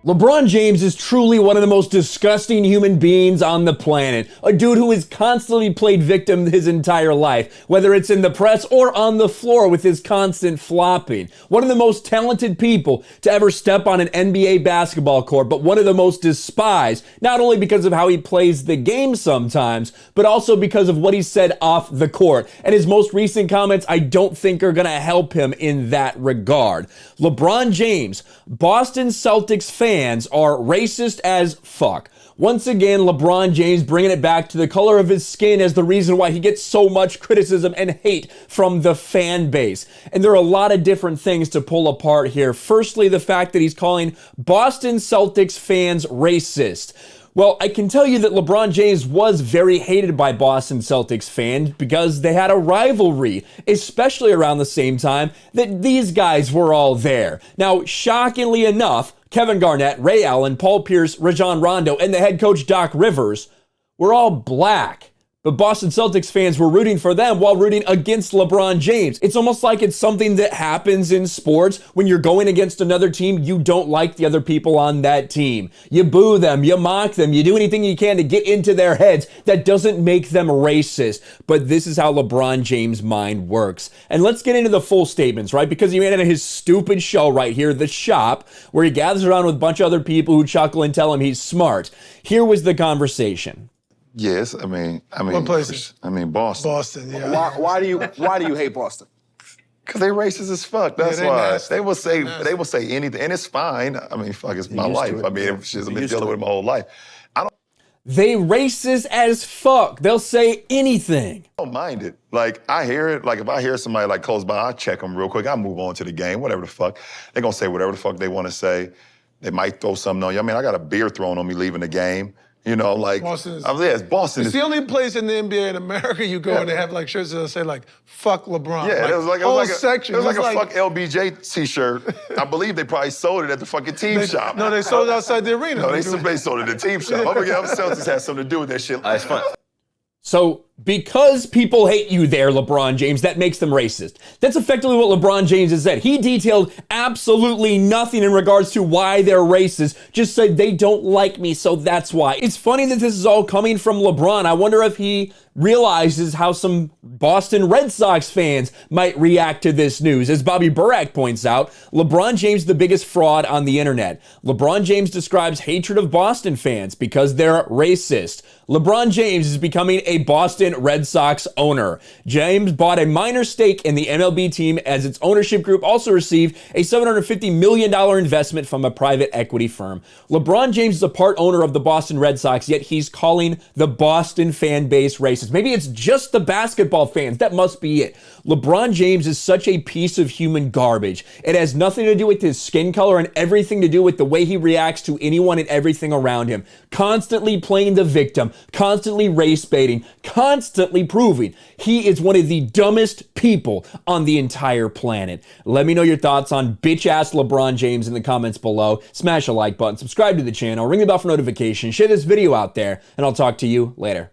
LeBron James is truly one of the most disgusting human beings on the planet. A dude who has constantly played victim his entire life, whether it's in the press or on the floor with his constant flopping. One of the most talented people to ever step on an NBA basketball court, but one of the most despised, not only because of how he plays the game sometimes, but also because of what he said off the court. And his most recent comments, I don't think are going to help him in that regard. LeBron James, Boston Celtics fans are racist as fuck. Once again, LeBron James bringing it back to the color of his skin as the reason why he gets so much criticism and hate from the fan base. And there are a lot of different things to pull apart here. Firstly, the fact that he's calling Boston Celtics fans racist. Well, I can tell you that LeBron James was very hated by Boston Celtics fans because they had a rivalry, especially around the same time that these guys were all there. Now, shockingly enough, Kevin Garnett, Ray Allen, Paul Pierce, Rajon Rondo, and the head coach Doc Rivers were all black. But Boston Celtics fans were rooting for them while rooting against LeBron James. It's almost like it's something that happens in sports. When you're going against another team, you don't like the other people on that team. You boo them, you mock them, you do anything you can to get into their heads. That doesn't make them racist. But this is how LeBron James' mind works. And let's get into the full statements, right? Because he made it in his stupid show right here, The Shop, where he gathers around with a bunch of other people who chuckle and tell him he's smart. Here was the conversation. Yes, I mean, What places? Boston. Boston, yeah. Why do you hate Boston? Cause they racist as fuck. That's they why nasty. they will say anything, and it's fine. I mean, fuck, it's my life. I mean, I've been dealing with it my whole life. They racist as fuck. They'll say anything. I don't mind it. Like, I hear it. Like, if I hear somebody like close by, I check them real quick. I move on to the game, whatever the fuck. They're gonna say whatever the fuck they want to say. They might throw something on you. I mean, I got a beer thrown on me leaving the game. You know, like, Boston is, Boston it's is the only place in the NBA in America you go and they have like shirts that say like, fuck LeBron. Yeah, like, it was like a fuck LBJ t-shirt. I believe they probably sold it at the fucking team shop. No, they sold it outside the arena. No, they sold it at the team shop. I'm Celtics had something to do with that shit. It's fun. So, because people hate you there, LeBron James, that makes them racist. That's effectively what LeBron James has said. He detailed absolutely nothing in regards to why they're racist, just said they don't like me, so that's why. It's funny that this is all coming from LeBron. I wonder if he realizes how some Boston Red Sox fans might react to this news. As Bobby Burak points out, LeBron James is the biggest fraud on the internet. LeBron James describes hatred of Boston fans because they're racist. LeBron James is becoming a Boston Red Sox owner. James bought a minor stake in the MLB team as its ownership group also received a $750 million investment from a private equity firm. LeBron James is a part owner of the Boston Red Sox, yet he's calling the Boston fan base racist. Maybe it's just the basketball fans. That must be it. LeBron James is such a piece of human garbage. It has nothing to do with his skin color and everything to do with the way he reacts to anyone and everything around him. Constantly playing the victim, constantly race baiting, constantly proving he is one of the dumbest people on the entire planet. Let me know your thoughts on bitch-ass LeBron James in the comments below. Smash a like button, subscribe to the channel, ring the bell for notifications, share this video out there, and I'll talk to you later.